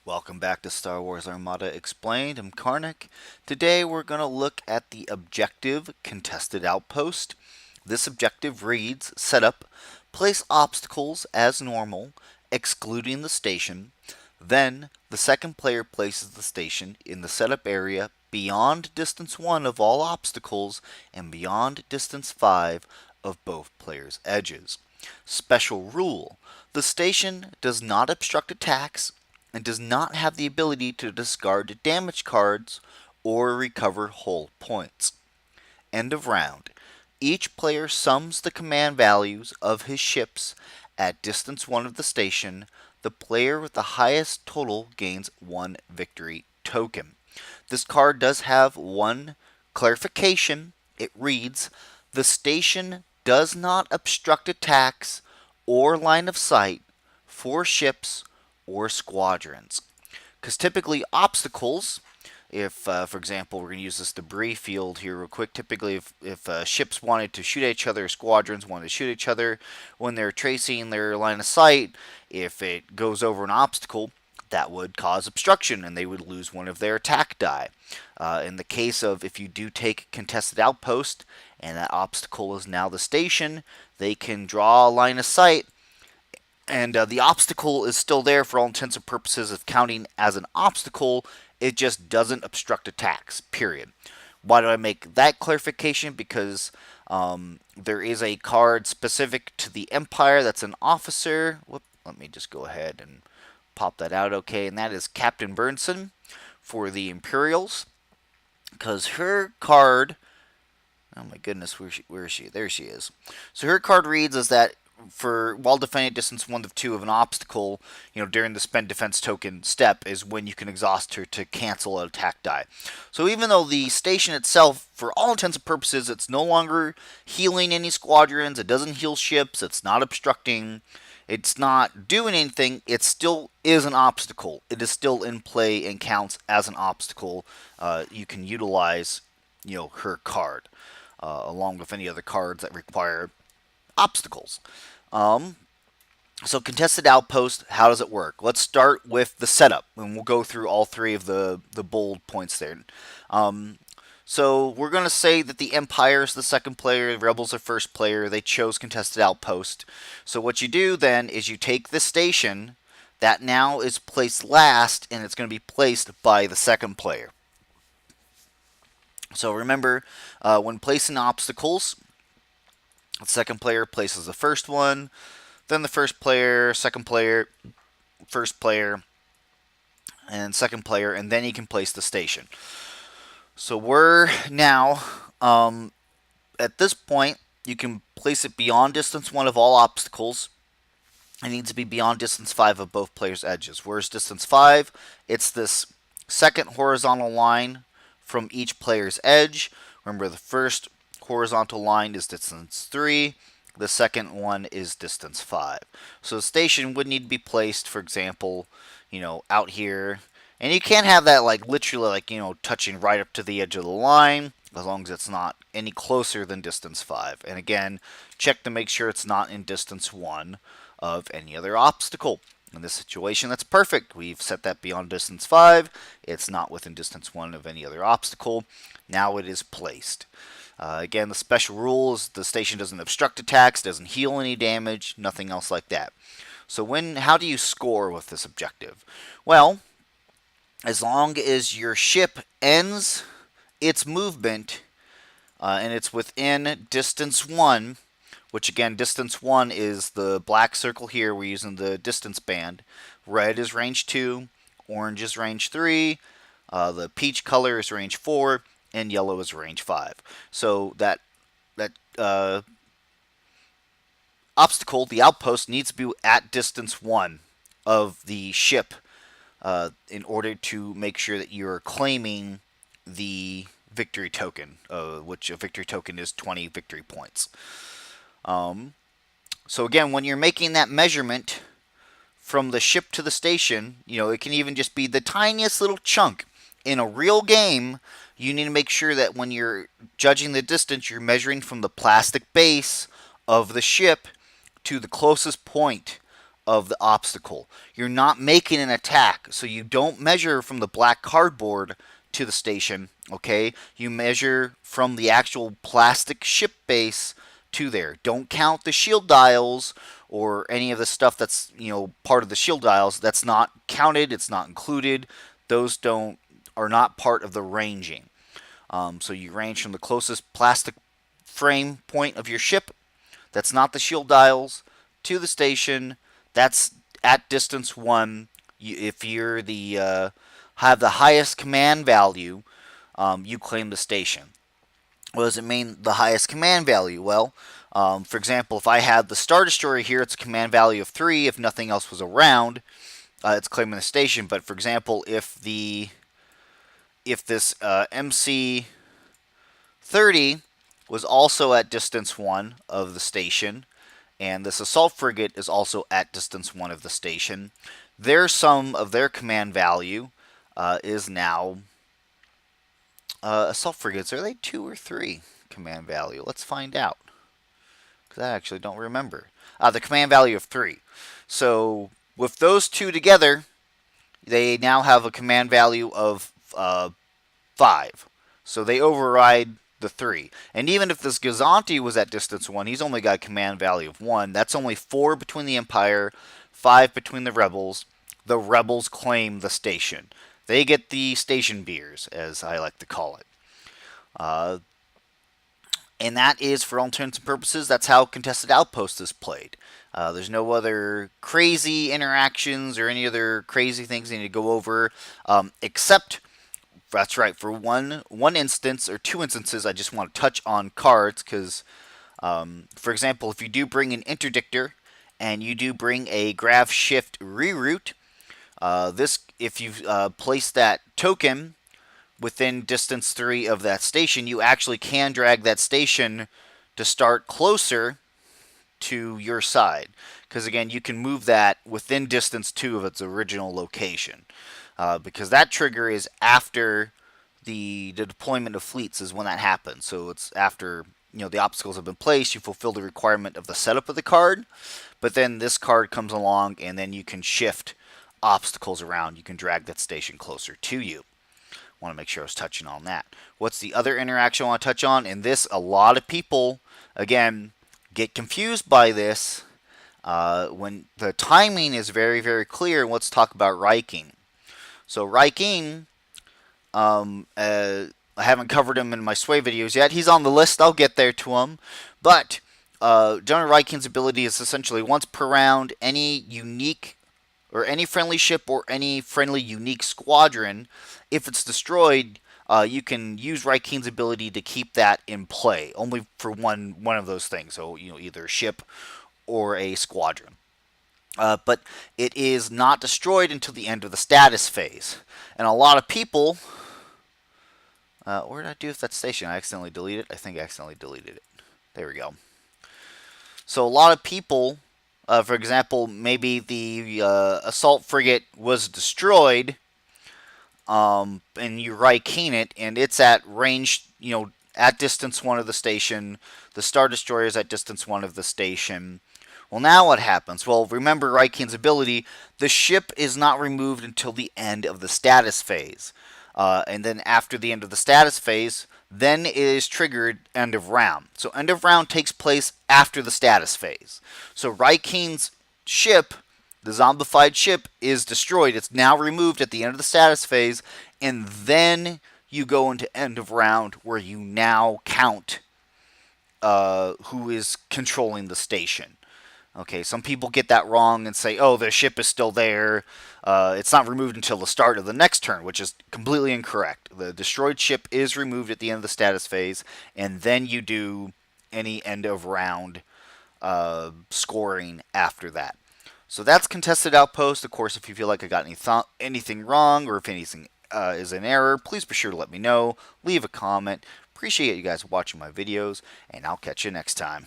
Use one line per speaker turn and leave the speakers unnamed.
Welcome back to Star Wars Armada Explained. I'm Karnak. Today we're going to look at the objective Contested Outpost. This objective reads Setup, place obstacles as normal, excluding the station. Then the second player places the station in the setup area beyond distance 1 of all obstacles and beyond distance 5 of both players' edges. Special rule: the station does not obstruct attacks and does not have the ability to discard damage cards or recover hull points. End of round. Each player sums the command values of his ships at distance 1 of the station. The player with the highest total gains 1 victory token. This card does have one clarification. It reads, the station does not obstruct attacks or line of sight for ships or squadrons. Because typically obstacles, if for example we're going to use this debris field here real quick, typically if ships wanted to shoot at each other, squadrons wanted to shoot at each other, when they're tracing their line of sight, if it goes over an obstacle, that would cause obstruction and they would lose one of their attack die. In the case of if you do take contested outpost and that obstacle is now the station, they can draw a line of sight and the obstacle is still there for all intents and purposes of counting as an obstacle. It just doesn't obstruct attacks, period. Why do I make that clarification? Because there is a card specific to the Empire that's an officer. Whoop, let me just go ahead and pop that out, okay, and that is Captain Burnson for the Imperials. Because her card, oh my goodness, where is she? There she is. So her card reads is that for while defending at distance 1 of 2 of an obstacle, during the spend defense token step is when you can exhaust her to cancel an attack die. So even though the station itself, for all intents and purposes, it's no longer healing any squadrons, it doesn't heal ships, it's not obstructing, it's not doing anything, it still is an obstacle. It is still in play and counts as an obstacle. You can utilize, her card, along with any other cards that require obstacles. So contested outpost, how does it work? Let's start with the setup, and we'll go through all three of the bold points there. So we're going to say that the Empire is the second player, the Rebels are first player. They chose contested outpost. So what you do then is you take the station that now is placed last, and it's going to be placed by the second player. So remember, when placing obstacles, the second player places the first one, then the first player, second player, first player, and second player, and then you can place the station. So we're now, at this point, you can place it beyond distance 1 of all obstacles. It needs to be beyond distance 5 of both players' edges. Where's distance 5? It's this second horizontal line from each player's edge. Remember, the first horizontal line is distance 3. The second one is distance 5. So the station would need to be placed, for example, out here. And you can't have that literally touching right up to the edge of the line, as long as it's not any closer than distance 5. And again, check to make sure it's not in distance 1 of any other obstacle. In this situation, that's perfect. We've set that beyond distance 5. It's not within distance 1 of any other obstacle. Now it is placed. Again, the special rule is the station doesn't obstruct attacks, doesn't heal any damage, nothing else like that. So how do you score with this objective? Well, as long as your ship ends its movement and it's within distance 1, which again, distance 1 is the black circle here. We're using the distance band. Red is range 2, orange is range 3, the peach color is range 4, and yellow is range 5. So that obstacle, the outpost, needs to be at distance 1 of the ship in order to make sure that you're claiming the victory token, which a victory token is 20 victory points. So again, when you're making that measurement from the ship to the station, it can even just be the tiniest little chunk. In a real game, you need to make sure that when you're judging the distance, you're measuring from the plastic base of the ship to the closest point of the obstacle. You're not making an attack, so you don't measure from the black cardboard to the station, okay? You measure from the actual plastic ship base to there. Don't count the shield dials or any of the stuff that's, part of the shield dials. That's not counted, it's not included. Those are not part of the ranging. So you range from the closest plastic frame point of your ship, that's not the shield dials, to the station. That's at distance 1. If you're have the highest command value, you claim the station. What does it mean, the highest command value? Well, for example, if I had the Star Destroyer here, it's a command value of 3. If nothing else was around, it's claiming the station. But for example, if this MC 30 was also at distance 1 of the station, and this assault frigate is also at distance 1 of the station, their sum of their command value is now assault frigates. Are they 2 or 3 command value? Let's find out, because I actually don't remember. The command value of 3. So with those two together, they now have a command value of 5. So they override the 3. And even if this Gazanti was at distance 1, he's only got a command value of 1. That's only 4 between the Empire, 5 between the Rebels. The Rebels claim the station. They get the station beers, as I like to call it. And that is, for all intents and purposes, that's how Contested Outpost is played. There's no other crazy interactions or any other crazy things I need to go over, except, that's right, for one instance or 2 instances, I just want to touch on cards, because, for example, if you do bring an interdictor and you do bring a grav shift reroute, if you place that token within distance 3 of that station, you actually can drag that station to start closer to your side. Because again, you can move that within distance 2 of its original location. Because that trigger is after the deployment of fleets is when that happens. So it's after the obstacles have been placed, you fulfill the requirement of the setup of the card, but then this card comes along and then you can shift obstacles around. You can drag that station closer to you. Want to make sure I was touching on that. What's the other interaction I want to touch on? And this, a lot of people, again, get confused by this when the timing is very, very clear. Let's talk about Riking. So Riking, I haven't covered him in my SWAE videos yet. He's on the list. I'll get there to him. But General Riking's ability is essentially once per round, any unique or any friendly ship or any friendly unique squadron, if it's destroyed, you can use Riking's ability to keep that in play, only for one of those things. So either a ship or a squadron. But it is not destroyed until the end of the status phase. And a lot of people, what did I do with that station? I accidentally deleted it. I think I accidentally deleted it. There we go. So a lot of people, for example, maybe the assault frigate was destroyed, and you Riking it, and it's at range, at distance 1 of the station. The Star Destroyer is at distance 1 of the station. Well, now what happens? Well, remember Riking's ability, the ship is not removed until the end of the status phase. And then after the end of the status phase, then it is triggered end of round. So end of round takes place after the status phase. So Riking's ship, the zombified ship, is destroyed. It's now removed at the end of the status phase, and then you go into end of round where you now count who is controlling the station. Okay, some people get that wrong and say, oh, the ship is still there. It's not removed until the start of the next turn, which is completely incorrect. The destroyed ship is removed at the end of the status phase, and then you do any end of round scoring after that. So that's Contested Outpost. Of course, if you feel like I got anything wrong or if anything is an error, please be sure to let me know. Leave a comment. Appreciate you guys watching my videos, and I'll catch you next time.